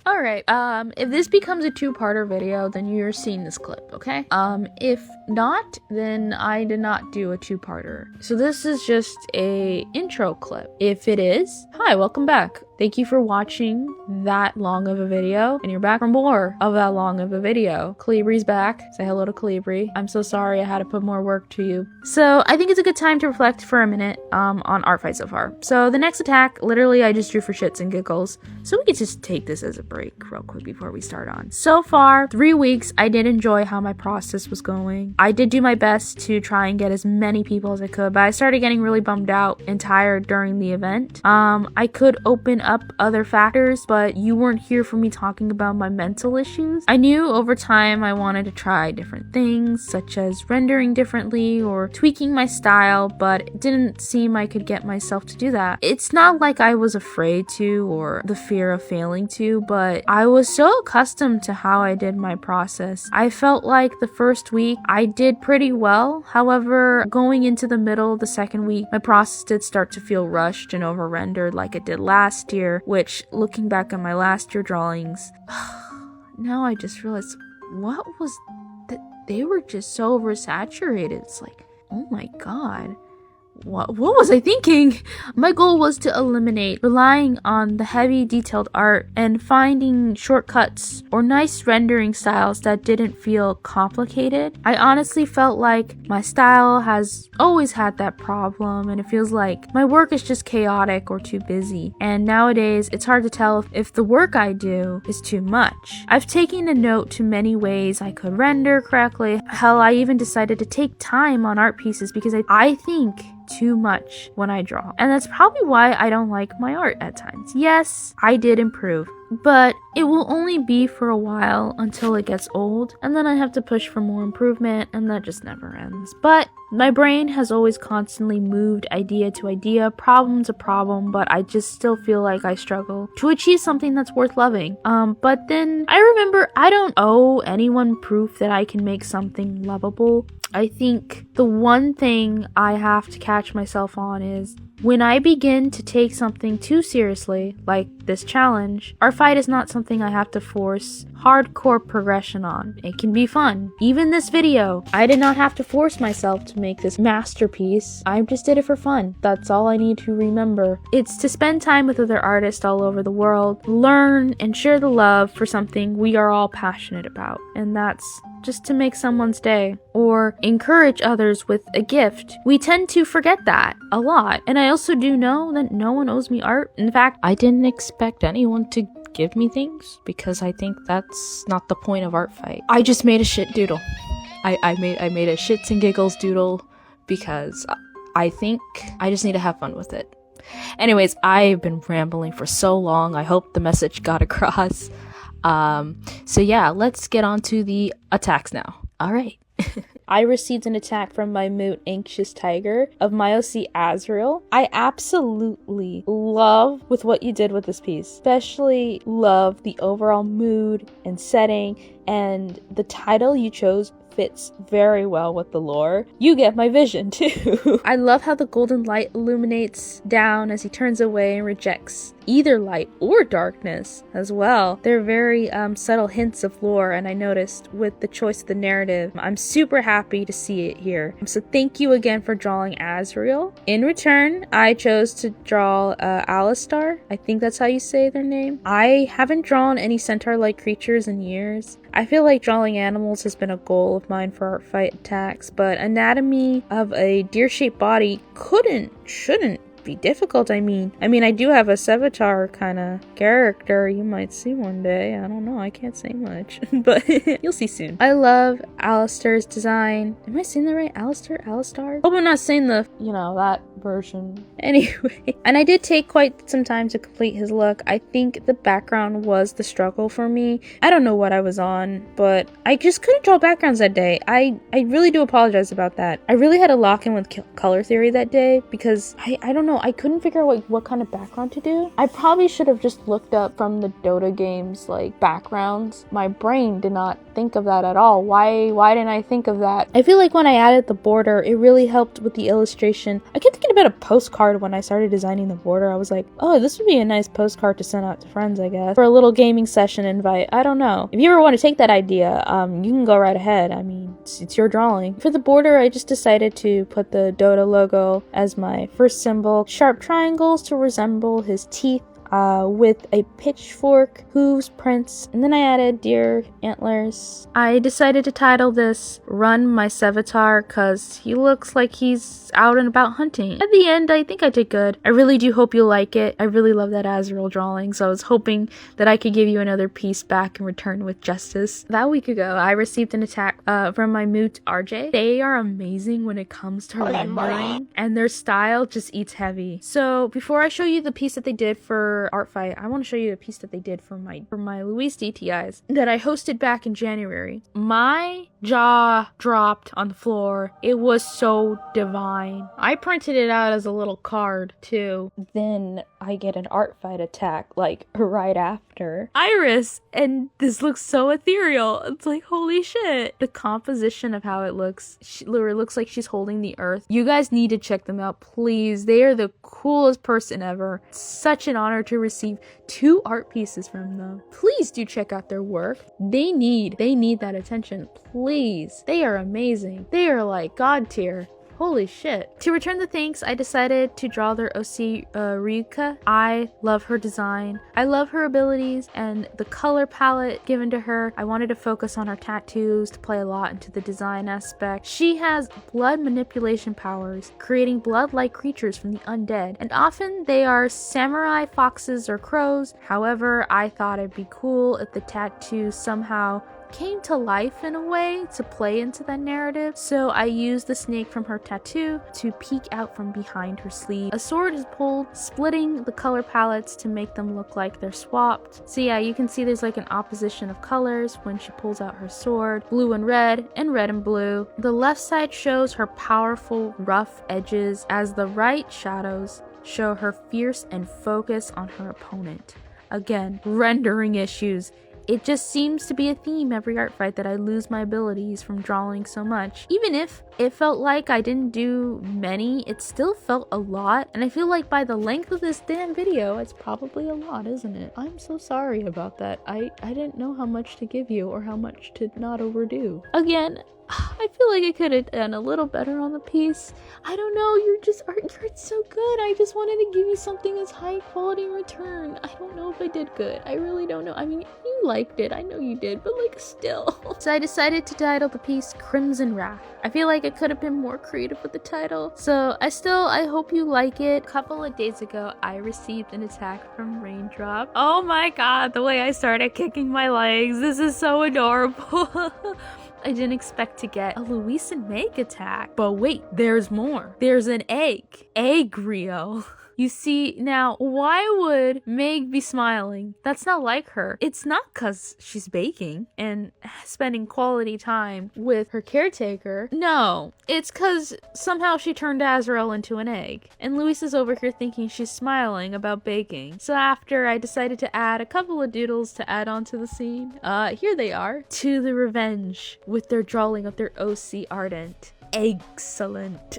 Alright, if this becomes a two-parter video, then you're seeing this clip, okay? If not, then I did not do a two-parter. So this is just a intro clip. If it is, hi, welcome back. Thank you for watching that long of a video, and you're back for more of that long of a video. Calibri's back. Say hello to Calibri. I'm so sorry I had to put more work to you. So I think it's a good time to reflect for a minute on Artfight so far. So the next attack, literally I just drew for shits and giggles. So we could just take this as a break real quick before we start on. So far, 3 weeks, I did enjoy how my process was going. I did do my best to try and get as many people as I could, but I started getting really bummed out and tired during the event. I could open up other factors, but you weren't here for me talking about my mental issues. I knew over time I wanted to try different things, such as rendering differently or tweaking my style, but it didn't seem I could get myself to do that. It's not like I was afraid to or the fear of failing to, but I was so accustomed to how I did my process. I felt like the first week I did pretty well. However, going into the middle of the second week, my process did start to feel rushed and over-rendered like it did last year, which, looking back at my last year drawings, now I just realized, what was that? They were just so oversaturated. It's like, oh my god. What was I thinking? My goal was to eliminate relying on the heavy detailed art and finding shortcuts or nice rendering styles that didn't feel complicated. I honestly felt like my style has always had that problem, and it feels like my work is just chaotic or too busy. And nowadays, it's hard to tell if the work I do is too much. I've taken a note to many ways I could render correctly. Hell, I even decided to take time on art pieces because I think too much when I draw. And that's probably why I don't like my art at times. Yes, I did improve, but it will only be for a while until it gets old, and then I have to push for more improvement, and that just never ends. But my brain has always constantly moved idea to idea, problem to problem, but I just still feel like I struggle to achieve something that's worth loving. But then I remember I don't owe anyone proof that I can make something lovable. I think the one thing I have to catch myself on is when I begin to take something too seriously, like this challenge, Artfight is not something I have to force hardcore progression on. It can be fun. Even this video, I did not have to force myself to make this masterpiece. I just did it for fun. That's all I need to remember. It's to spend time with other artists all over the world, learn and share the love for something we are all passionate about. And that's just to make someone's day or encourage others with a gift. We tend to forget that a lot. And I also do know that no one owes me art. In fact, I didn't expect anyone to give me things because I think that's not the point of Artfight. I just made a shit doodle. I made a shits and giggles doodle because I think I just need to have fun with it. Anyways, I've been rambling for so long. I hope the message got across. So yeah, let's get on to the attacks now. Alright. I received an attack from my Moot Anxious Tiger of Myoc Azrael. I absolutely love with what you did with this piece. Especially love the overall mood and setting, and the title you chose fits very well with the lore. You get my vision too. I love how the golden light illuminates down as he turns away and rejects either light or darkness as well. They're very subtle hints of lore, and I noticed with the choice of the narrative, I'm super happy to see it here. So thank you again for drawing Azrael. In return, I chose to draw Alistar. I think that's how you say their name. I haven't drawn any centaur-like creatures in years. I feel like drawing animals has been a goal of mine for Artfight attacks, but anatomy of a deer-shaped body shouldn't be difficult. I mean, I do have a Sevatar kind of character you might see one day. I don't know, I can't say much, but you'll see soon. I love Alistar's design. Am I saying that right? Alistar? Hope I'm not saying the, that version. Anyway, and I did take quite some time to complete his look. I think the background was the struggle for me. I don't know what I was on, but I just couldn't draw backgrounds that day. I really do apologize about that. I really had a lock-in with color theory that day because I don't know, I couldn't figure out what kind of background to do. I probably should have just looked up from the Dota games like backgrounds. My brain did not think of that at all. Why didn't I think of that? I feel like when I added the border, it really helped with the illustration. I kept thinking about a postcard when I started designing the border. I was like, oh, this would be a nice postcard to send out to friends, I guess, for a little gaming session invite. I don't know. If you ever want to take that idea, you can go right ahead. I mean, it's your drawing. For the border, I just decided to put the Dota logo as my first symbol. Sharp triangles to resemble his teeth. With a pitchfork, hooves, prints, and then I added deer antlers. I decided to title this Run My Sevatar because he looks like he's out and about hunting. At the end, I think I did good. I really do hope you like it. I really love that Azrael drawing, so I was hoping that I could give you another piece back in return with justice. That week ago, I received an attack from my Moot RJ. They are amazing when it comes to rendering, and their style just eats heavy. So before I show you the piece that they did for Artfight, I want to show you the piece that they did for my Luis DTIs that I hosted back in January. My jaw dropped on the floor. It was so divine. I printed it out as a little card too. Then I get an Artfight attack like right after. Iris, and this looks so ethereal. It's like, holy shit. The composition of how it looks, it looks like she's holding the earth. You guys need to check them out, please. They are the coolest person ever. Such an honor to receive 2 art pieces from them. Please do check out their work. They need that attention. Please. They are amazing. They are like God tier. Holy shit. To return the thanks, I decided to draw their OC Ryuka. I love her design. I love her abilities and the color palette given to her. I wanted to focus on her tattoos to play a lot into the design aspect. She has blood manipulation powers, creating blood-like creatures from the undead, and often they are samurai, foxes, or crows. However, I thought it'd be cool if the tattoo somehow came to life in a way to play into that narrative. So I used the snake from her tattoo to peek out from behind her sleeve. A sword is pulled, splitting the color palettes to make them look like they're swapped. So yeah, you can see there's like an opposition of colors when she pulls out her sword. Blue and red and blue. The left side shows her powerful, rough edges, as the right shadows show her fierce and focus on her opponent. Again, rendering issues. It just seems to be a theme every art fight that I lose my abilities from drawing so much. Even if it felt like I didn't do many, it still felt a lot. And I feel like by the length of this damn video, it's probably a lot, isn't it? I'm so sorry about that. I didn't know how much to give you or how much to not overdo. Again, I feel like I could have done a little better on the piece. I don't know, your art's so good. I just wanted to give you something as high quality in return. I don't know if I did good. I really don't know. I mean, you liked it. I know you did, but like still. So I decided to title the piece Crimson Wrath. I feel like I could have been more creative with the title. So I hope you like it. A couple of days ago, I received an attack from Raindrop. Oh my god, the way I started kicking my legs. This is so adorable. I didn't expect to get a Luis and Meg attack. But wait, there's more. There's an egg. Egg Rio. You see, now, why would Meg be smiling? That's not like her. It's not because she's baking and spending quality time with her caretaker. No, it's because somehow she turned Azrael into an egg. And Luis is over here thinking she's smiling about baking. So after I decided to add a couple of doodles to add onto the scene, here they are. To the revenge with their drawing of their OC Ardent. Excellent.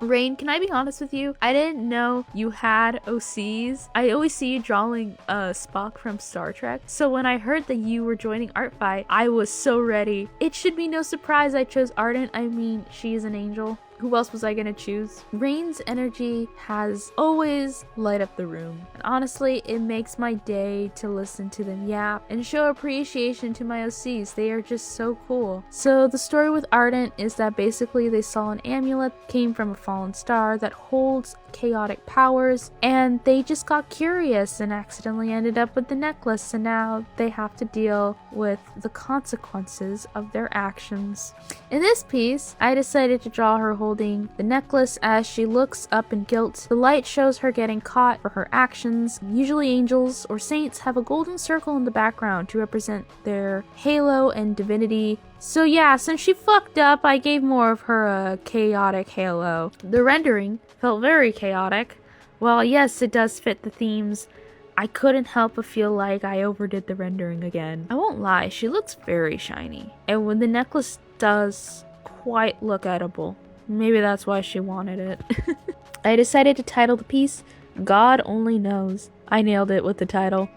Rain, can I be honest with you? I didn't know you had OCs. I always see you drawing Spock from Star Trek. So when I heard that you were joining Artfight, I was so ready. It should be no surprise I chose Ardent. I mean, she is an angel. Who else was I gonna choose? Rain's energy has always light up the room. And honestly, it makes my day to listen to them yap and show appreciation to my OCs. They are just so cool. So the story with Ardent is that basically they saw an amulet came from a fallen star that holds chaotic powers, and they just got curious and accidentally ended up with the necklace, and now they have to deal with the consequences of their actions. In this piece, I decided to draw her holding the necklace as she looks up in guilt. The light shows her getting caught for her actions. Usually angels or saints have a golden circle in the background to represent their halo and divinity. So yeah, since she fucked up, I gave more of her a chaotic halo. The rendering felt very chaotic. Well, yes, it does fit the themes. I couldn't help but feel like I overdid the rendering again. I won't lie, she looks very shiny. And when the necklace does quite look edible. Maybe that's why she wanted it. I decided to title the piece God Only Knows. I nailed it with the title.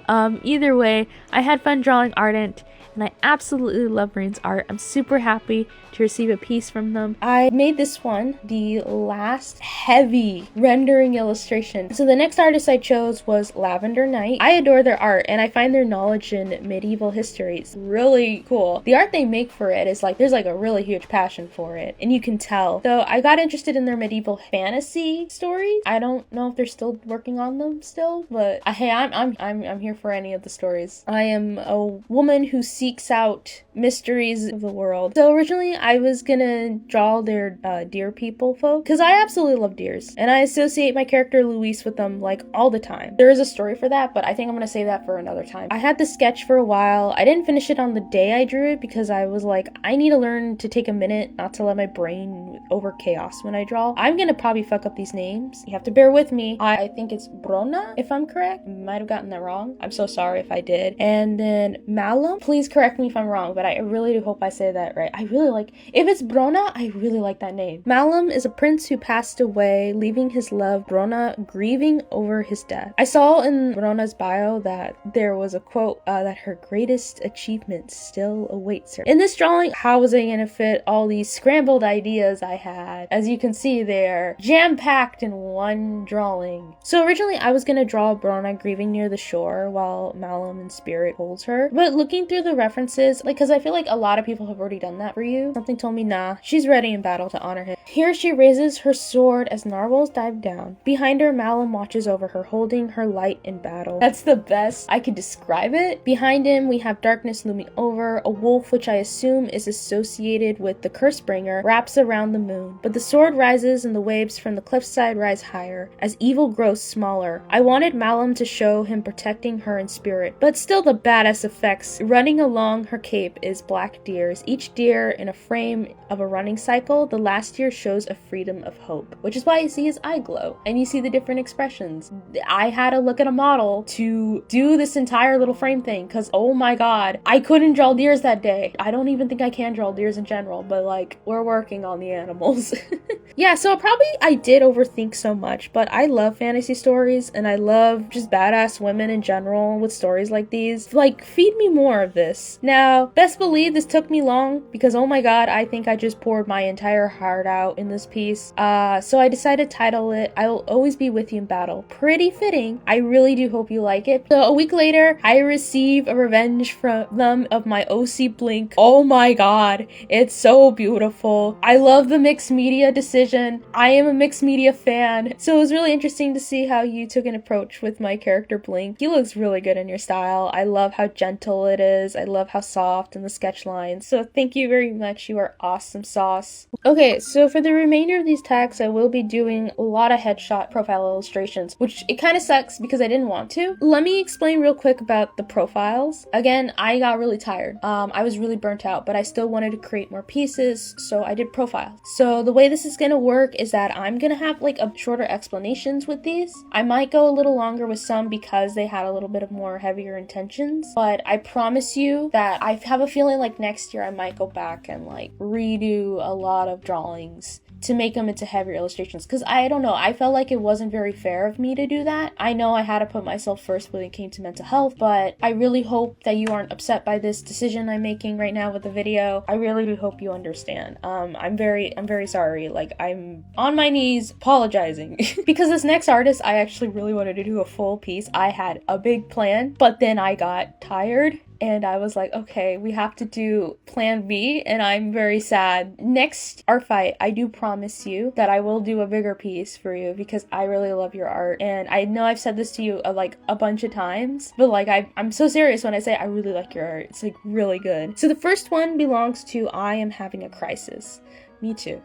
Either way, I had fun drawing Ardent, and I absolutely love Rain's art. I'm super happy to receive a piece from them. I made this one the last heavy rendering illustration. So the next artist I chose was Lavender Night. I adore their art, and I find their knowledge in medieval history really cool. The art they make for it is like, there's like a really huge passion for it, and you can tell. So I got interested in their medieval fantasy stories. I don't know if they're still working on them still, but hey, I'm here for any of the stories. I am a woman who seeks out mysteries of the world. So originally I was gonna draw their deer people folk, because I absolutely love deers, and I associate my character Luis with them like all the time. There is a story for that, but I think I'm gonna save that for another time. I had the sketch for a while. I didn't finish it on the day I drew it because I was like, I need to learn to take a minute not to let my brain over chaos when I draw. I'm gonna probably fuck up these names. You have to bear with me. I think it's Brona, if I'm correct. Might have gotten that wrong. I'm so sorry if I did. And then Malum, please correct me if I'm wrong, but I really do hope I say that right. I really like, if it's Brona, I really like that name. Malum is a prince who passed away, leaving his love Brona grieving over his death. I saw in Brona's bio that there was a quote that her greatest achievement still awaits her. In this drawing, how was I gonna fit all these scrambled ideas I had? As you can see, they're jam-packed in one drawing. So originally I was gonna draw Brona grieving near the shore while Malum in spirit holds her, but looking through the references, like, because I feel like a lot of people have already done that for you, something told me nah, she's ready in battle to honor him. Here she raises her sword as narwhals dive down. Behind her, Malum watches over her, holding her light in battle. That's the best I could describe it. Behind him, we have darkness looming over. A wolf, which I assume is associated with the Cursebringer, wraps around the moon. But the sword rises and the waves from the cliffside rise higher as evil grows smaller. I wanted Malum to show him protecting her in spirit, but still the badass effects. Running along her cape is black deers, each deer in a frame of a running cycle. The last deer shows a freedom of hope, which is why you see his eye glow and you see the different expressions. I had to look at a model to do this entire little frame thing because oh my god, I couldn't draw deers that day. I don't even think I can draw deers in general, but like, we're working on the animals. Yeah, so I did overthink so much, but I love fantasy stories and I love just badass women in general with stories like these. Like, feed me more of this. Now, best believe this took me long because oh my god, I think I just poured my entire heart out in this piece. So I decided to title it I Will Always Be With You in Battle. Pretty fitting. I really do hope you like it. So a week later, I receive a revenge from them of my OC Blink. Oh my god, it's so beautiful. I love the mixed media decision. I am a mixed media fan, so it was really interesting to see how you took an approach with my character Blink. He looks really good in your style. I love how gentle it is. I love how soft and the sketch lines. So thank you very much. You are awesome sauce. Okay, so for the remainder of these tags, I will be doing a lot of headshot profile illustrations, which it kind of sucks because I didn't want to. Let me explain real quick about the profiles. Again, I got really tired. I was really burnt out, but I still wanted to create more pieces, so I did profiles. So the way this is gonna work is that I'm gonna have like a shorter explanations with these. I might go a little longer with some because they had a little bit of more heavier intentions, but I promise you that I have a feeling like next year I might go back and like redo a lot of drawings to make them into heavier illustrations, because I don't know, I felt like it wasn't very fair of me to do that. I know I had to put myself first when it came to mental health, but I really hope that you aren't upset by this decision I'm making right now with the video. I really do hope you understand. I'm very sorry. Like, I'm on my knees apologizing because this next artist, I actually really wanted to do a full piece. I had a big plan, but then I got tired and I was like, okay, we have to do plan B, and I'm very sad. Next Artfight, I do promise you that I will do a bigger piece for you because I really love your art, and I know I've said this to you like a bunch of times, but like I'm so serious when I say I really like your art. It's like really good. So the first one belongs to I Am Having a Crisis. Me too.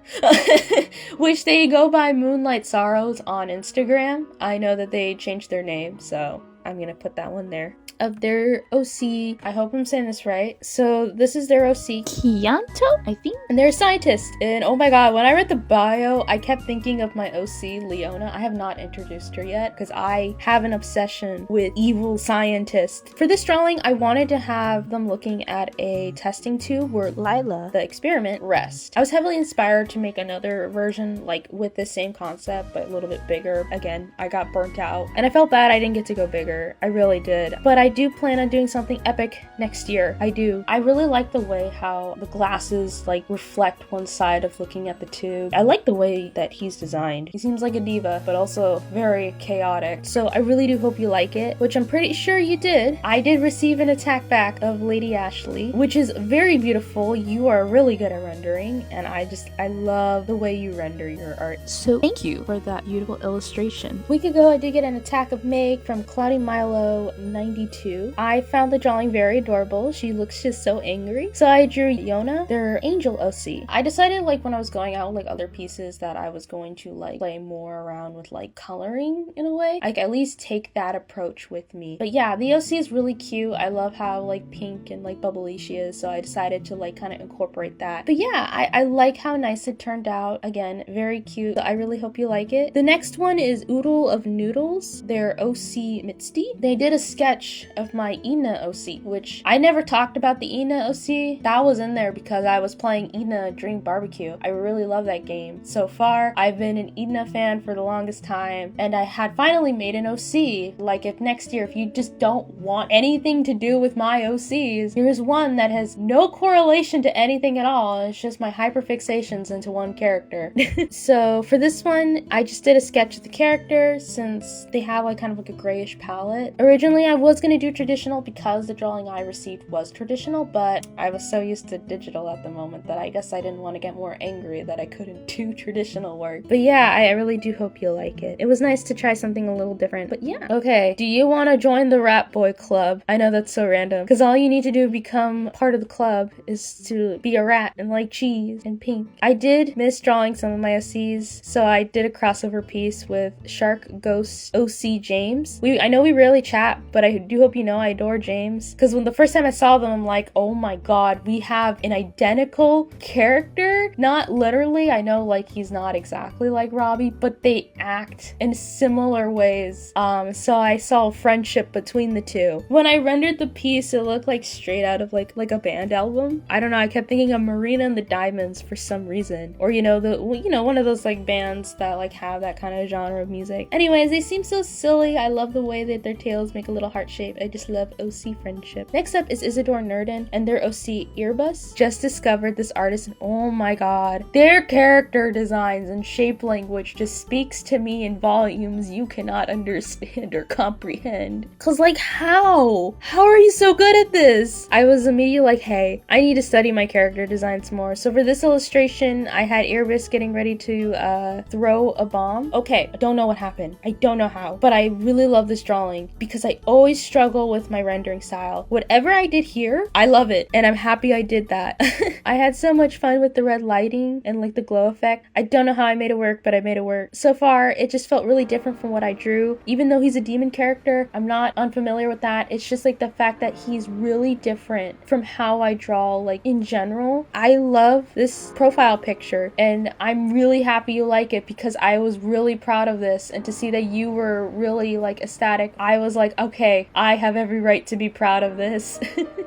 Which they go by Moonlight Sorrows on Instagram. I know that they changed their name, so I'm gonna put that one there. of their OC. I hope I'm saying this right. So this is their OC, Kianto, I think. And they're a scientist. And oh my god, when I read the bio, I kept thinking of my OC, Leona. I have not introduced her yet because I have an obsession with evil scientists. For this drawing, I wanted to have them looking at a testing tube where Lila, the experiment, rests. I was heavily inspired to make another version like with the same concept but a little bit bigger. Again, I got burnt out and I felt bad I didn't get to go bigger. I really did. But I do plan on doing something epic next year. I do. I really like the way how the glasses like reflect one side of looking at the tube. I like the way that he's designed. He seems like a diva but also very chaotic. So I really do hope you like it, which I'm pretty sure you did. I did receive an attack back of Lady Ashley, which is very beautiful. You are really good at rendering and I love the way you render your art. So thank you for that beautiful illustration. A week ago I did get an attack of Meg from Cloudy Milo 92. I found the drawing very adorable. She looks just so angry. So I drew Yona, their angel OC. I decided like when I was going out like other pieces that I was going to like play more around with like coloring in a way. Like at least take that approach with me. But yeah, the OC is really cute. I love how like pink and like bubbly she is. So I decided to like kind of incorporate that. But yeah, I like how nice it turned out. Again, very cute. So I really hope you like it. The next one is Oodle of Noodles, their OC Mitsti. They did a sketch of my Ina OC, which I never talked about the Ina OC. That was in there because I was playing Ina Dream Barbecue. I really love that game. So far, I've been an Ina fan for the longest time, and I had finally made an OC. Like if next year, if you just don't want anything to do with my OCs, here's one that has no correlation to anything at all. It's just my hyperfixations into one character. So for this one, I just did a sketch of the character since they have like kind of like a grayish palette. Originally, I was going to do traditional because the drawing I received was traditional, but I was so used to digital at the moment that I guess I didn't want to get more angry that I couldn't do traditional work. But yeah, I really do hope you like it. It was nice to try something a little different, but yeah. Okay, do you want to join the Rat Boy Club? I know that's so random, because all you need to do to become part of the club is to be a rat and like cheese and pink. I did miss drawing some of my OCs, so I did a crossover piece with Shark Ghost OC James. I know we rarely chat, but I do hope you know I adore James, because when the first time I saw them, I'm like, oh my god, we have an identical character. Not literally, I know like he's not exactly like Robbie, but they act in similar ways. So I saw friendship between the two. When I rendered the piece, it looked like straight out of like a band album. I don't know, I kept thinking of Marina and the Diamonds for some reason, or one of those like bands that like have that kind of genre of music. Anyways, they seem so silly. I love the way that their tails make a little heart shape. I just love OC friendship. Next up is Isidore Nurdin and their OC Earbus. Just discovered this artist and oh my god, their character designs and shape language just speaks to me in volumes you cannot understand or comprehend. Cause like how are you so good at this? I was immediately like, hey, I need to study my character designs more. So for this illustration, I had Earbus getting ready to throw a bomb. Okay, I don't know what happened. I don't know how, but I really love this drawing because I always struggle with my rendering style. Whatever I did here, I love it, and I'm happy I did that. I had so much fun with the red lighting and like the glow effect. I don't know how I made it work, but I made it work. So far, it just felt really different from what I drew. Even though he's a demon character, I'm not unfamiliar with that. It's just like the fact that he's really different from how I draw like in general. I love this profile picture and I'm really happy you like it because I was really proud of this, and to see that you were really like ecstatic, I was like, okay, I have every right to be proud of this.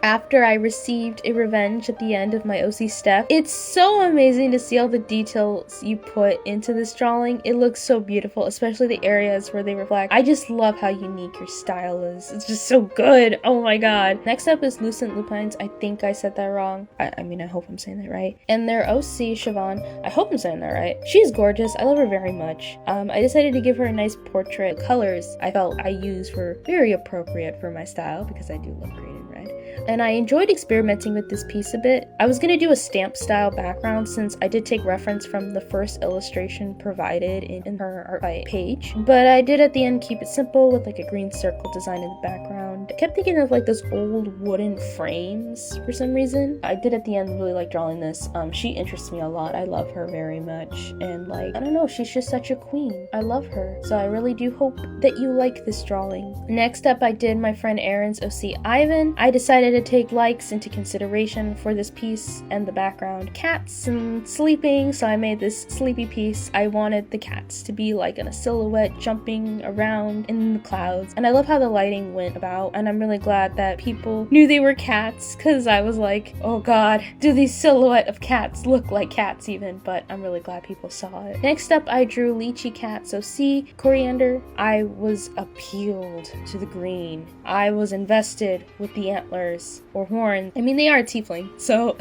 After I received a revenge at the end of my OC step, it's so amazing to see all the details you put into this drawing. It looks so beautiful, especially the areas where they reflect. I just love how unique your style is. It's just so good. Oh my god. Next up is Lucent Lupines. I think I said that wrong. I mean, I hope I'm saying that right. And their OC, Siobhan, I hope I'm saying that right. She's gorgeous. I love her very much. I decided to give her a nice portrait. The colors I felt I used were very appropriate for my style because I do love green and red. And I enjoyed experimenting with this piece a bit. I was going to do a stamp style background since I did take reference from the first illustration provided in her Artfight page, but I did at the end keep it simple with like a green circle design in the background. I kept thinking of like those old wooden frames for some reason. I did at the end really like drawing this. She interests me a lot. I love her very much, and like, I don't know, she's just such a queen. I love her, so I really do hope that you like this drawing. Next up, I did my friend Aaron's OC Ivan. I decided to take likes into consideration for this piece and the background. Cats and sleeping, so I made this sleepy piece. I wanted the cats to be like in a silhouette jumping around in the clouds, and I love how the lighting went about, and I'm really glad that people knew they were cats, because I was like, oh god, do these silhouette of cats look like cats even? But I'm really glad people saw it. Next up, I drew lychee cat, so see, coriander. I was appealed to the green. I was invested with the antlers or horns. I mean, they are a tiefling, so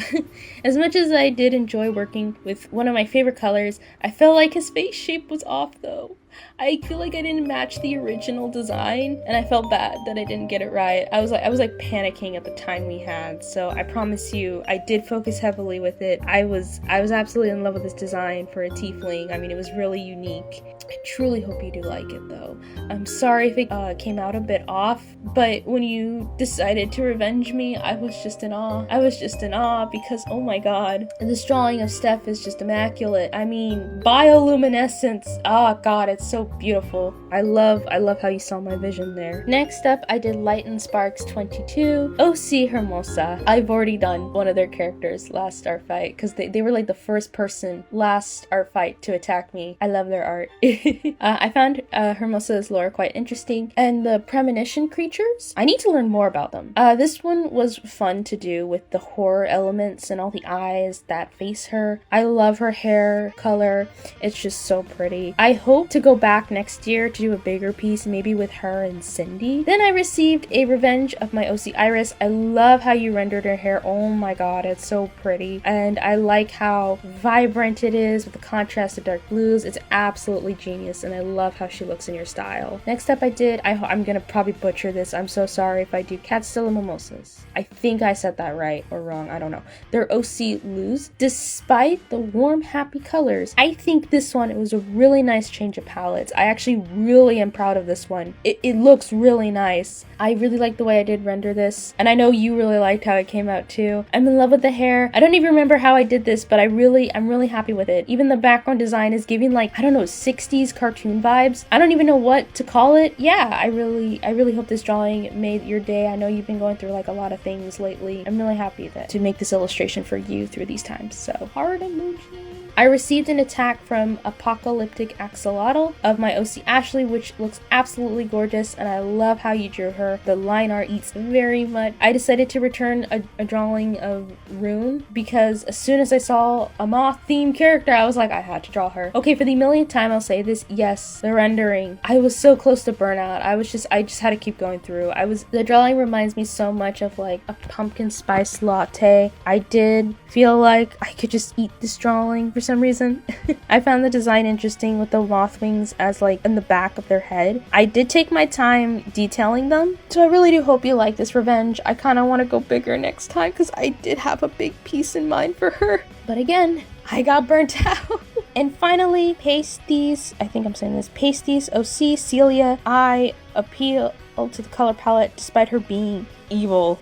as much as I did enjoy working with one of my favorite colors, I felt like his face shape was off though. I feel like I didn't match the original design, and I felt bad that I didn't get it right. I was like panicking at the time we had, so I promise you, I did focus heavily with it. I was absolutely in love with this design for a tiefling. I mean, it was really unique. I truly hope you do like it though. I'm sorry if it came out a bit off, but when you decided to revenge me, I was just in awe. I was just in awe because, oh my god, this drawing of Steph is just immaculate. I mean, bioluminescence. Oh god, it's so beautiful. I love how you saw my vision there. Next up, I did Light and Sparks 22. OC Hermosa. I've already done one of their characters last Artfight, because they were like the first person last Artfight to attack me. I love their art. I found Hermosa's lore quite interesting, and the premonition creatures, I need to learn more about them. This one was fun to do with the horror elements and all the eyes that face her. I love her hair color. It's just so pretty. I hope to go back next year to do a bigger piece, maybe with her and Cindy. Then I received a revenge of my OC Iris. I love how you rendered her hair. Oh my god, it's so pretty. And I like how vibrant it is with the contrast of dark blues. It's absolutely genius, and I love how she looks in your style. Next up, I did, I'm gonna probably butcher this. I'm so sorry if I do. Catstilla Mimosas. I think I said that right or wrong. I don't know. They're OC Luz. Despite the warm, happy colors, I think this one, it was a really nice change of palettes. I actually really am proud of this one. It looks really nice. I really like the way I did render this, and I know you really liked how it came out too. I'm in love with the hair. I don't even remember how I did this, but I'm really happy with it. Even the background design is giving like, I don't know, 60s cartoon vibes. I don't even know what to call it. Yeah, I really hope this drawing made your day. I know you've been going through like a lot of things lately. I'm really happy to make this illustration for you through these times. So, heart emoji. I received an attack from Apocalyptic Axolotl of my OC Ashley, which looks absolutely gorgeous, and I love how you drew her. The line art eats very much. I decided to return a drawing of Rune because as soon as I saw a moth-themed character, I was like, I had to draw her. Okay, for the millionth time, I'll say this. Yes, the rendering. I was so close to burnout. I just had to keep going through. The drawing reminds me so much of like a pumpkin spice latte. I did feel like I could just eat this drawing for some reason. I found the design interesting with the moth wings as like in the back of their head. I did take my time detailing them, so I really do hope you like this revenge. I kind of want to go bigger next time because I did have a big piece in mind for her, but again, I got burnt out. And finally, Pasties, I think I'm saying this, Pasties OC Celia. I appeal to the color palette despite her being evil.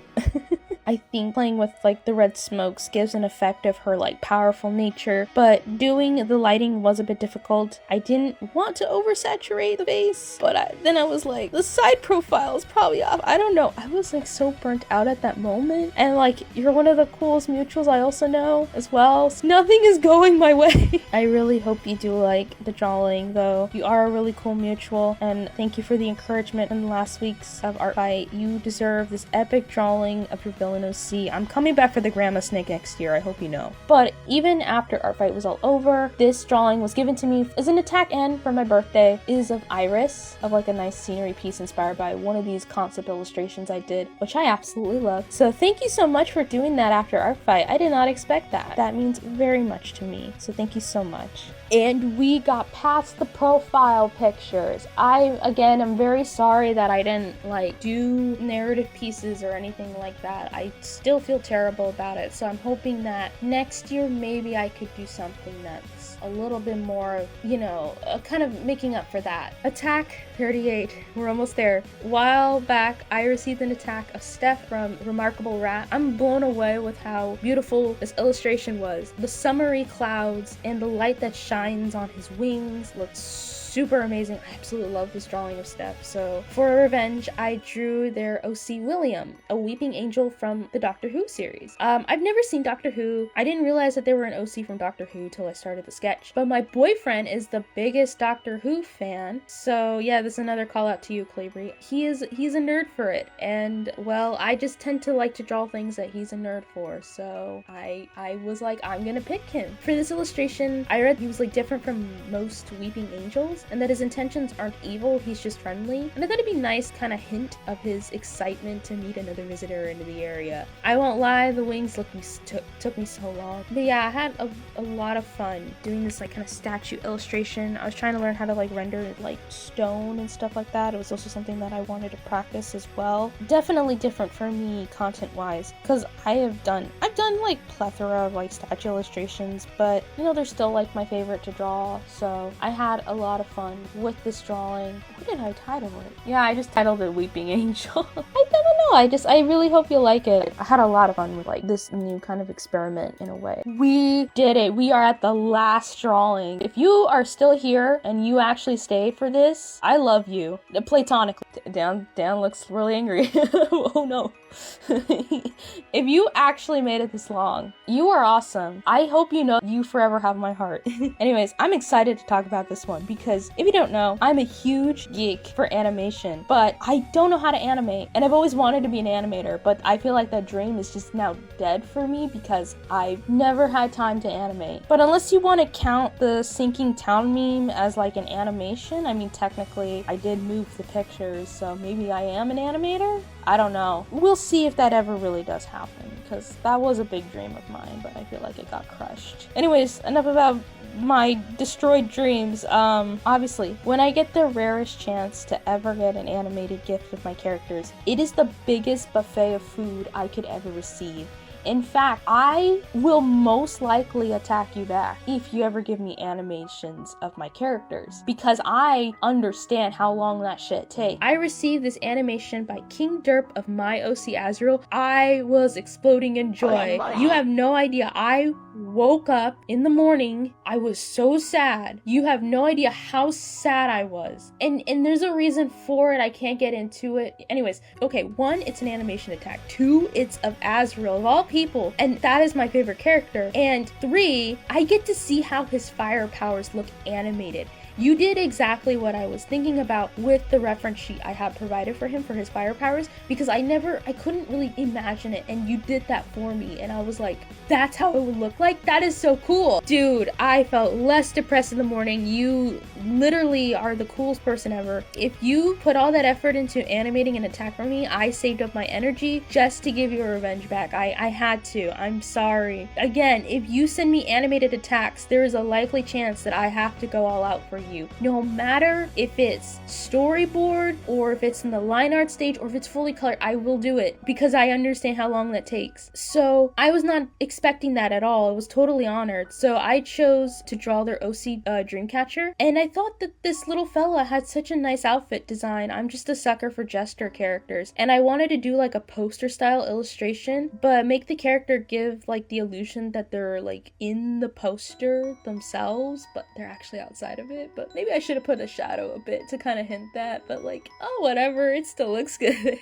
I think playing with like the red smokes gives an effect of her like powerful nature, but doing the lighting was a bit difficult. I didn't want to oversaturate the face, but then I was like, the side profile is probably off. I don't know. I was like so burnt out at that moment, and like, you're one of the coolest mutuals I also know as well. So nothing is going my way. I really hope you do like the drawing though. You are a really cool mutual, and thank you for the encouragement in last week's of Artfight. You deserve this epic drawing of your villain OC. I'm coming back for the Grandma Snake next year, I hope you know. But even after Artfight was all over, this drawing was given to me as an attack end for my birthday. It is of Iris, of like a nice scenery piece inspired by one of these concept illustrations I did, which I absolutely love. So thank you so much for doing that after Artfight. I did not expect that. That means very much to me, so thank you so much. And we got past the profile pictures. Again, I'm very sorry that I didn't like do narrative pieces or anything like that. I still feel terrible about it, so I'm hoping that next year maybe I could do something that's a little bit more, you know, kind of making up for that. Attack 38, we're almost there. While back, I received an attack of Steph from Remarkable Rat. I'm blown away with how beautiful this illustration was. The summery clouds and the light that shines on his wings looks super amazing. I absolutely love this drawing of Steph. So for revenge, I drew their OC William, a weeping angel from the Doctor Who series. I've never seen Doctor Who. I didn't realize that they were an OC from Doctor Who till I started the sketch. But my boyfriend is the biggest Doctor Who fan. So yeah, this is another call out to you, Claybry. He's a nerd for it. And well, I just tend to like to draw things that he's a nerd for. So I was like, I'm gonna pick him. For this illustration, I read he was like different from most weeping angels, and that his intentions aren't evil, he's just friendly. And I thought it'd be nice kind of hint of his excitement to meet another visitor into the area. I won't lie, the wings took me so long. But yeah, I had a lot of fun doing this like kind of statue illustration. I was trying to learn how to like render like stone and stuff like that. It was also something that I wanted to practice as well. Definitely different for me content wise, because I've done like plethora of like statue illustrations, but you know, they're still like my favorite to draw. So I had a lot of fun with this drawing. What did I title it? Yeah, I just titled it Weeping Angel. I don't know, I really hope you like it. I had a lot of fun with like this new kind of experiment in a way. We did it. We are at the last drawing. If you are still here and you actually stayed for this, I love you. Platonically. Dan looks really angry. Oh no. If you actually made it this long, you are awesome. I hope you know you forever have my heart. Anyways, I'm excited to talk about this one because if you don't know, I'm a huge geek for animation, but I don't know how to animate, and I've always wanted to be an animator, but I feel like that dream is just now dead for me because I've never had time to animate. But unless you want to count the sinking town meme as like an animation, I mean, technically I did move the pictures, so maybe I am an animator? I don't know. We'll see if that ever really does happen, because that was a big dream of mine, but I feel like it got crushed. Anyways, enough about my destroyed dreams. Obviously, when I get the rarest chance to ever get an animated gift of my characters, it is the biggest buffet of food I could ever receive. In fact, I will most likely attack you back if you ever give me animations of my characters, because I understand how long that shit takes. I received this animation by King Derp of My OC Azrael. I was exploding in joy. You have no idea. I woke up in the morning. I was so sad. You have no idea how sad I was. And there's a reason for it. I can't get into it. Anyways, okay, 1, it's an animation attack. 2, it's of Azrael, of all people, and that is my favorite character. And 3, I get to see how his fire powers look animated. You did exactly what I was thinking about with the reference sheet I had provided for him for his fire powers, because I couldn't really imagine it, and you did that for me, and I was like, that's how it would look like? That is so cool. Dude, I felt less depressed in the morning. You literally are the coolest person ever. If you put all that effort into animating an attack for me, I saved up my energy just to give you a revenge back. I had to. I'm sorry. Again, if you send me animated attacks, there is a likely chance that I have to go all out for you. No matter if it's storyboard or if it's in the line art stage or if it's fully colored, I will do it because I understand how long that takes. So I was not expecting that at all. I was totally honored. So I chose to draw their OC Dreamcatcher, and I thought that this little fella had such a nice outfit design. I'm just a sucker for jester characters, and I wanted to do like a poster style illustration, but make the character give like the illusion that they're like in the poster themselves, but they're actually outside of it. But maybe I should have put a shadow a bit to kind of hint that, but like, oh, whatever, it still looks good.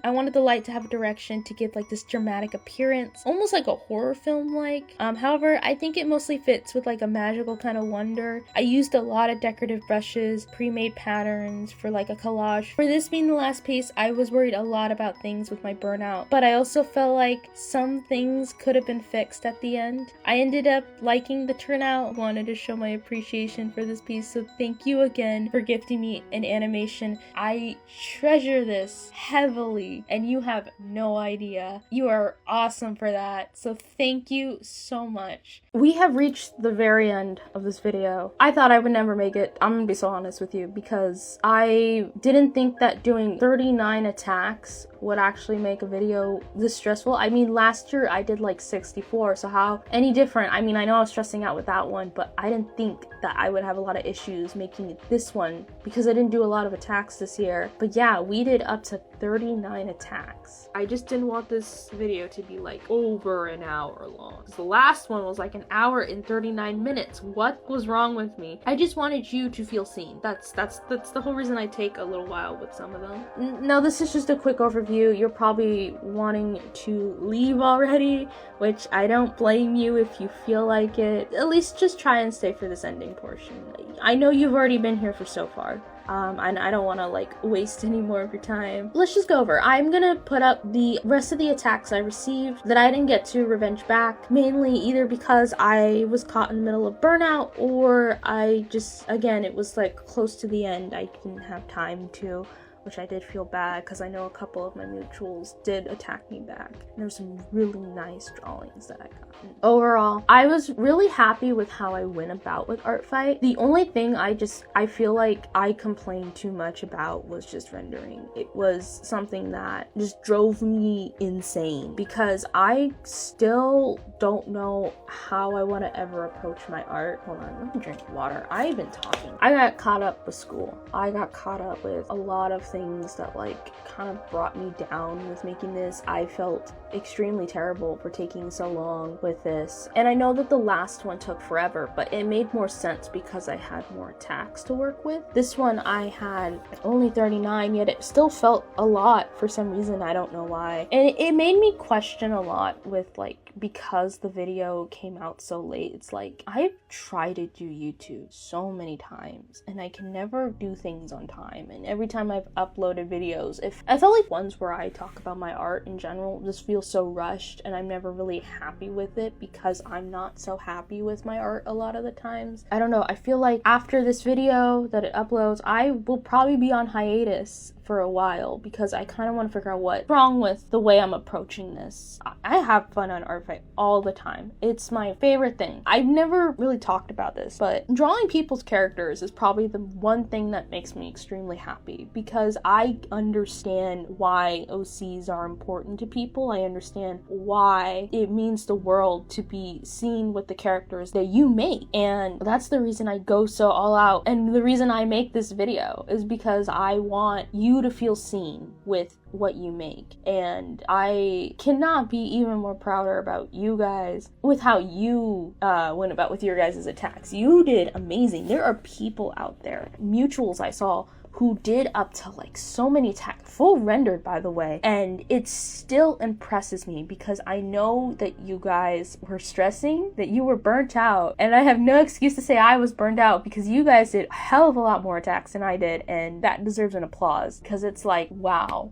I wanted the light to have a direction to give like this dramatic appearance, almost like a horror film like. However, I think it mostly fits with like a magical kind of wonder. I used a lot of decorative brushes, pre-made patterns for like a collage. For this being the last piece, I was worried a lot about things with my burnout, but I also felt like some things could have been fixed at the end. I ended up liking the turnout, wanted to show my appreciation for this piece, so thank you again for gifting me an animation. I treasure this heavily, and you have no idea. You are awesome for that, so thank you so much. We have reached the very end of this video. I thought I would never make it. I'm gonna be so honest with you, because I didn't think that doing 39 attacks would actually make a video this stressful. I mean, last year I did like 64, so how any different? I mean, I know I was stressing out with that one, but I didn't think that I would have a lot of issues making it this one because I didn't do a lot of attacks this year. But yeah, we did up to 39 attacks. I just didn't want this video to be like over an hour long. The last one was like an hour and 39 minutes. What was wrong with me? I just wanted you to feel seen. That's the whole reason I take a little while with some of them. Now this is just a quick overview. You're probably wanting to leave already, which I don't blame you if you feel like it. At least just try and stay for this ending portion. I know you've already been here for so far. And I don't want to like waste any more of your time. Let's just go over. I'm gonna put up the rest of the attacks I received that I didn't get to revenge back, mainly either because I was caught in the middle of burnout or I just, again, it was like close to the end. I didn't have time to, which I did feel bad because I know a couple of my mutuals did attack me back. And there's some really nice drawings that I got. Overall, I was really happy with how I went about with Artfight. The only thing I feel like I complained too much about was just rendering. It was something that just drove me insane because I still don't know how I want to ever approach my art. Hold on, let me drink water. I've been talking. I got caught up with school. I got caught up with a lot of things that like kind of brought me down with making this. I felt extremely terrible for taking so long with this, and I know that the last one took forever, but it made more sense because I had more attacks to work with. This one I had only 39, yet it still felt a lot for some reason. I don't know why, and it made me question a lot with like, because the video came out so late. It's like I've tried to do YouTube so many times and I can never do things on time, and every time I've uploaded videos, if I felt like ones where I talk about my art in general just feel so rushed, and I'm never really happy with it because I'm not so happy with my art a lot of the times. I don't know, I feel like after this video that it uploads, I will probably be on hiatus for a while because I kind of want to figure out what's wrong with the way I'm approaching this. I have fun on Artfight all the time. It's my favorite thing. I've never really talked about this, but drawing people's characters is probably the one thing that makes me extremely happy because I understand why OCs are important to people. I understand why it means the world to be seen with the characters that you make, and that's the reason I go so all out, and the reason I make this video is because I want you to feel seen with what you make, and I cannot be even more prouder about you guys with how you went about with your guys' attacks. You did amazing. There are people out there, mutuals I saw, who did up to like so many attacks, full rendered by the way, and it still impresses me because I know that you guys were stressing, that you were burnt out, and I have no excuse to say I was burned out because you guys did a hell of a lot more attacks than I did, and that deserves an applause because it's like, wow.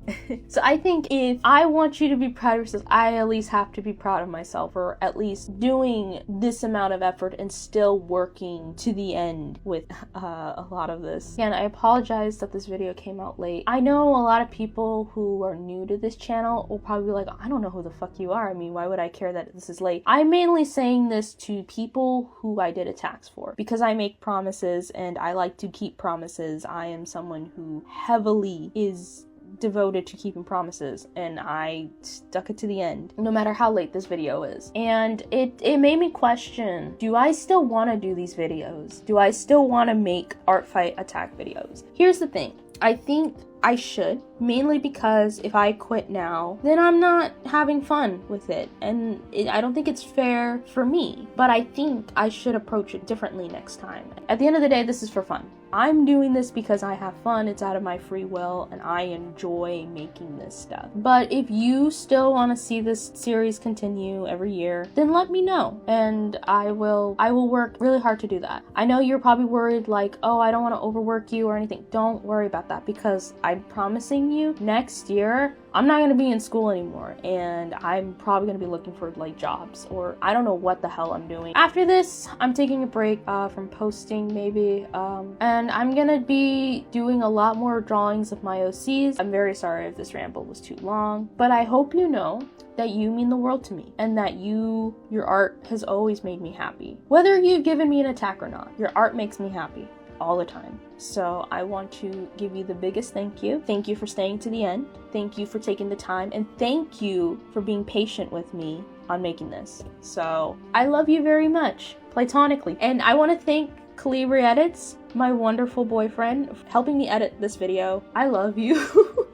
So I think if I want you to be proud of yourself, I at least have to be proud of myself for at least doing this amount of effort and still working to the end with a lot of this. Again, I apologize that this video came out late. I know a lot of people who are new to this channel will probably be like, I don't know who the fuck you are. I mean, why would I care that this is late? I'm mainly saying this to people who I did attacks for because I make promises and I like to keep promises. I am someone who heavily is devoted to keeping promises, and I stuck it to the end no matter how late this video is. And it made me question, do I still want to do these videos? Do I still want to make Artfight attack videos? Here's the thing, I think I should, mainly because if I quit now, then I'm not having fun with it, and I don't think it's fair for me, but I think I should approach it differently next time. At the end of the day, this is for fun. I'm doing this because I have fun, it's out of my free will, and I enjoy making this stuff. But if you still want to see this series continue every year, then let me know, and I will work really hard to do that. I know you're probably worried like, oh, I don't want to overwork you or anything. Don't worry about that because I'm promising you next year, I'm not going to be in school anymore, and I'm probably going to be looking for like jobs, or I don't know what the hell I'm doing. After this, I'm taking a break from posting maybe, and I'm going to be doing a lot more drawings of my OCs. I'm very sorry if this ramble was too long, but I hope you know that you mean the world to me, and that your art has always made me happy. Whether you've given me an attack or not, your art makes me happy. all the time. So I want to give you the biggest thank you. Thank you for staying to the end. Thank you for taking the time, and thank you for being patient with me on making this. So I love you very much, platonically. And I want to thank Calibri Edits, my wonderful boyfriend, for helping me edit this video. I love you.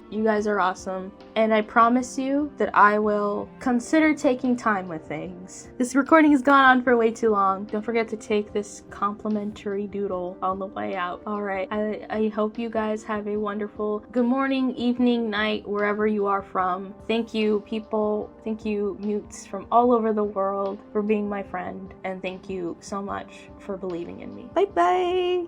You guys are awesome, and I promise you that I will consider taking time with things. This recording has gone on for way too long. Don't forget to take this complimentary doodle on the way out. Alright, I hope you guys have a wonderful good morning, evening, night, wherever you are from. Thank you, people. Thank you, mutes from all over the world, for being my friend, and thank you so much for believing in me. Bye bye!